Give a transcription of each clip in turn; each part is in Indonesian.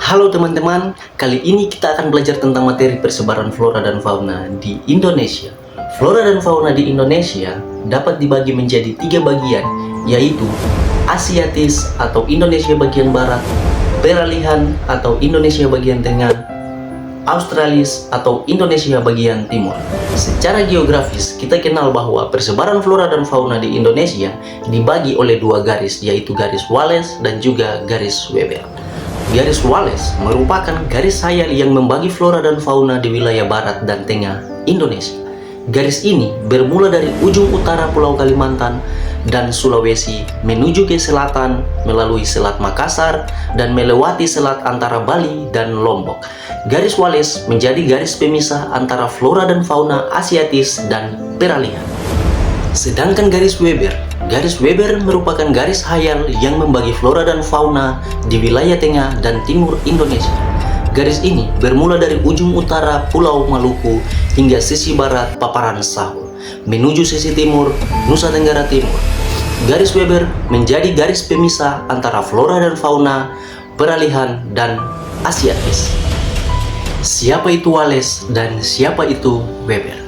Halo teman-teman, kali ini kita akan belajar tentang materi persebaran flora dan fauna di Indonesia. Flora dan fauna di Indonesia dapat dibagi menjadi 3 bagian, yaitu Asiatis atau Indonesia bagian Barat, Peralihan atau Indonesia bagian Tengah, Australis atau Indonesia bagian Timur. Secara geografis, kita kenal bahwa persebaran flora dan fauna di Indonesia dibagi oleh 2 garis, yaitu garis Wallace dan juga garis Weber. Garis Wallace merupakan garis hayal yang membagi flora dan fauna di wilayah barat dan tengah Indonesia. Garis ini bermula dari ujung utara Pulau Kalimantan dan Sulawesi menuju ke selatan melalui Selat Makassar dan melewati selat antara Bali dan Lombok. Garis Wallace menjadi garis pemisah antara flora dan fauna Asiatis dan Peralihan. Sedangkan garis Weber merupakan garis hayal yang membagi flora dan fauna di wilayah tengah dan timur Indonesia. Garis ini bermula dari ujung utara Pulau Maluku hingga sisi barat Paparan Sahul, menuju sisi timur Nusa Tenggara Timur. Garis Weber menjadi garis pemisah antara flora dan fauna Peralihan dan Asiatis. Siapa itu Wallace dan siapa itu Weber?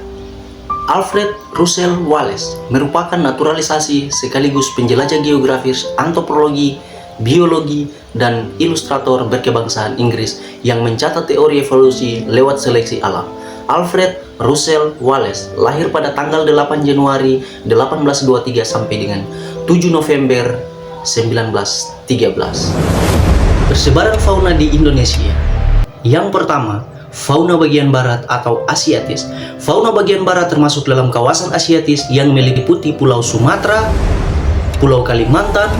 Alfred Russel Wallace merupakan naturalisasi sekaligus penjelajah geografis, antropologi, biologi, dan ilustrator berkebangsaan Inggris yang mencatat teori evolusi lewat seleksi alam. Alfred Russel Wallace lahir pada tanggal 8 Januari 1823 sampai dengan 7 November 1913. Persebaran fauna di Indonesia. Yang pertama, fauna bagian barat atau Asiatis. Fauna bagian barat termasuk dalam kawasan Asiatis yang meliputi Pulau Sumatera, Pulau Kalimantan,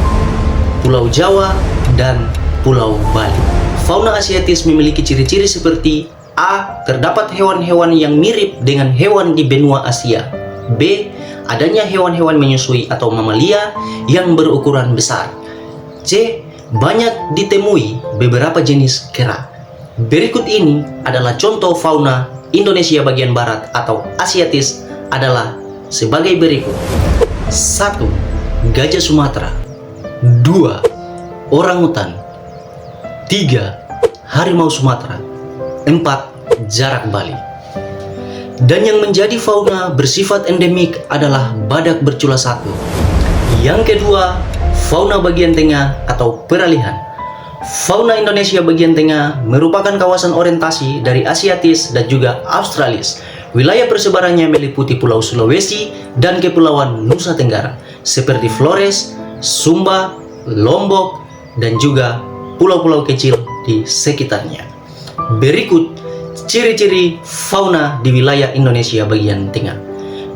Pulau Jawa, dan Pulau Bali. Fauna Asiatis memiliki ciri-ciri seperti A. Terdapat hewan-hewan yang mirip dengan hewan di benua Asia. B. Adanya hewan-hewan menyusui atau mamalia yang berukuran besar. C. Banyak ditemui beberapa jenis kera. Berikut ini adalah contoh fauna Indonesia bagian barat atau Asiatis adalah sebagai berikut. 1. Gajah Sumatera. 2. Orangutan. 3. Harimau Sumatera. 4. Jarak Bali. Dan yang menjadi fauna bersifat endemik adalah badak bercula satu. Yang kedua, fauna bagian tengah atau Peralihan. Fauna Indonesia bagian tengah merupakan kawasan orientasi dari Asiatis dan juga Australis. Wilayah persebarannya meliputi Pulau Sulawesi dan Kepulauan Nusa Tenggara, seperti Flores, Sumba, Lombok, dan juga pulau-pulau kecil di sekitarnya. Berikut ciri-ciri fauna di wilayah Indonesia bagian tengah.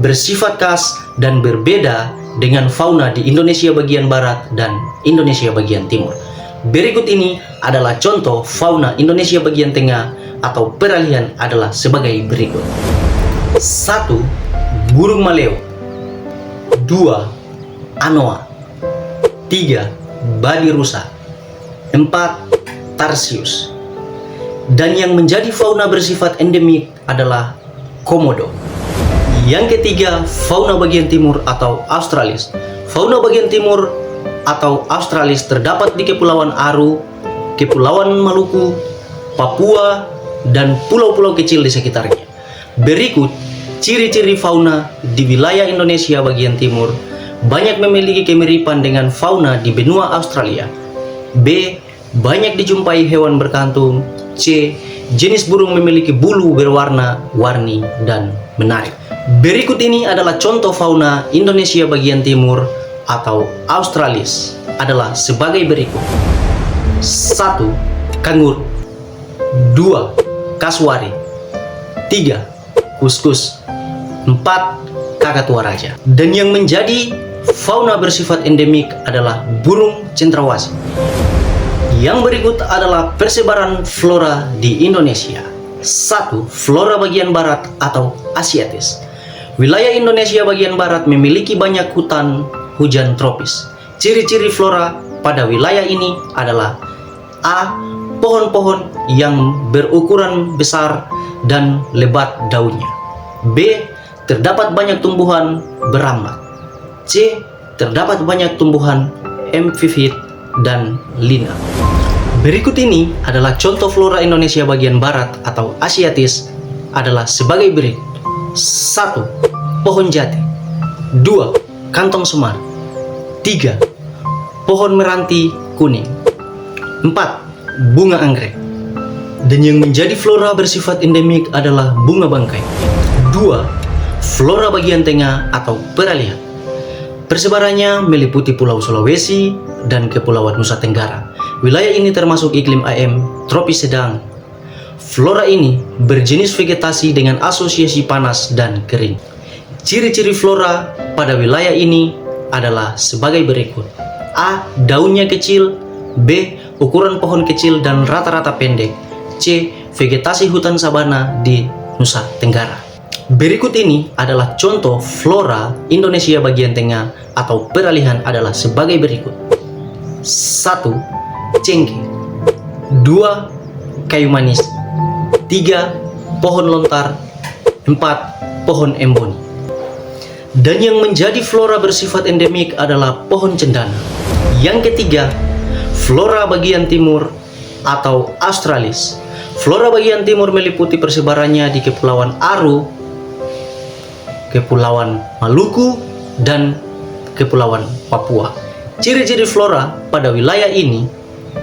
Bersifat khas dan berbeda dengan fauna di Indonesia bagian barat dan Indonesia bagian timur. Berikut ini adalah contoh fauna Indonesia bagian tengah atau Peralihan adalah sebagai berikut. 1. Burung maleo. 2. Anoa. 3. Babi rusa. 4. Tarsius. Dan yang menjadi fauna bersifat endemik adalah komodo. Yang ketiga, fauna bagian timur atau Australis. Fauna bagian timur atau Australis terdapat di Kepulauan Aru, Kepulauan Maluku, Papua, dan pulau-pulau kecil di sekitarnya. Berikut ciri-ciri fauna di wilayah Indonesia bagian timur. Banyak memiliki kemiripan dengan fauna di benua Australia. B. Banyak dijumpai hewan berkantung. C. Jenis burung memiliki bulu berwarna-warni dan menarik. Berikut ini adalah contoh fauna Indonesia bagian timur atau Australis adalah sebagai berikut. 1. Kanguru. 2. Kasuari. 3. Kuskus. 4. Kakatua raja. Dan yang menjadi fauna bersifat endemik adalah burung cendrawasih. Yang berikut adalah persebaran flora di Indonesia. 1. Flora bagian barat atau Asiatis. Wilayah Indonesia bagian barat memiliki banyak hutan hujan tropis. Ciri-ciri flora pada wilayah ini adalah A. Pohon-pohon yang berukuran besar dan lebat daunnya. B. Terdapat banyak tumbuhan berambat. C. Terdapat banyak tumbuhan emfifit dan lina. Berikut ini adalah contoh flora Indonesia bagian barat atau Asiatis adalah sebagai berikut. 1. Pohon jati. 2. Kantong semar. 3. Pohon meranti kuning. 4. Bunga anggrek. Dan yang menjadi flora bersifat endemik adalah bunga bangkai. 2. Flora bagian tengah atau peralihan. Persebarannya meliputi Pulau Sulawesi dan Kepulauan Nusa Tenggara. Wilayah ini termasuk iklim AM tropis sedang. Flora ini berjenis vegetasi dengan asosiasi panas dan kering. Ciri-ciri flora pada wilayah ini adalah sebagai berikut. A. Daunnya kecil. B. Ukuran pohon kecil dan rata-rata pendek. C. Vegetasi hutan sabana di Nusa Tenggara. Berikut ini adalah contoh flora Indonesia bagian tengah atau peralihan adalah sebagai berikut. 1. Cengkeh. 2. Kayu manis. 3. Pohon lontar. 4. Pohon emboni. Dan yang menjadi flora bersifat endemik adalah pohon cendana. Yang ketiga, flora bagian timur atau Australis. Flora bagian timur meliputi persebarannya di Kepulauan Aru, Kepulauan Maluku, dan Kepulauan Papua. Ciri-ciri flora pada wilayah ini: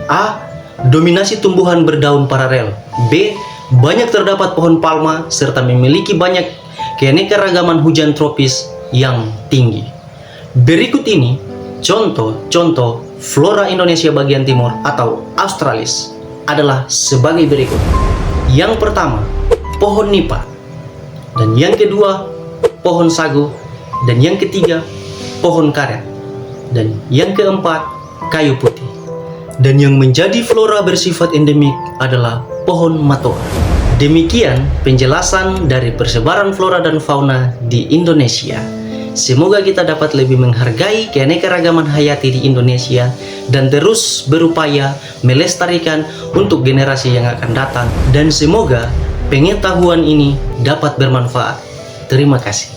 A. Dominasi tumbuhan berdaun paralel. B. Banyak terdapat pohon palma serta memiliki banyak keanekaragaman hujan tropis yang tinggi. Berikut ini contoh-contoh flora Indonesia bagian timur atau Australis adalah sebagai berikut. Yang pertama, pohon nipa. Dan yang kedua, pohon sagu. Dan yang ketiga, pohon karet. Dan yang keempat, kayu putih. Dan yang menjadi flora bersifat endemik adalah pohon matoa. Demikian penjelasan dari persebaran flora dan fauna di Indonesia. Semoga kita dapat lebih menghargai keanekaragaman hayati di Indonesia dan terus berupaya melestarikan untuk generasi yang akan datang. Dan semoga pengetahuan ini dapat bermanfaat. Terima kasih.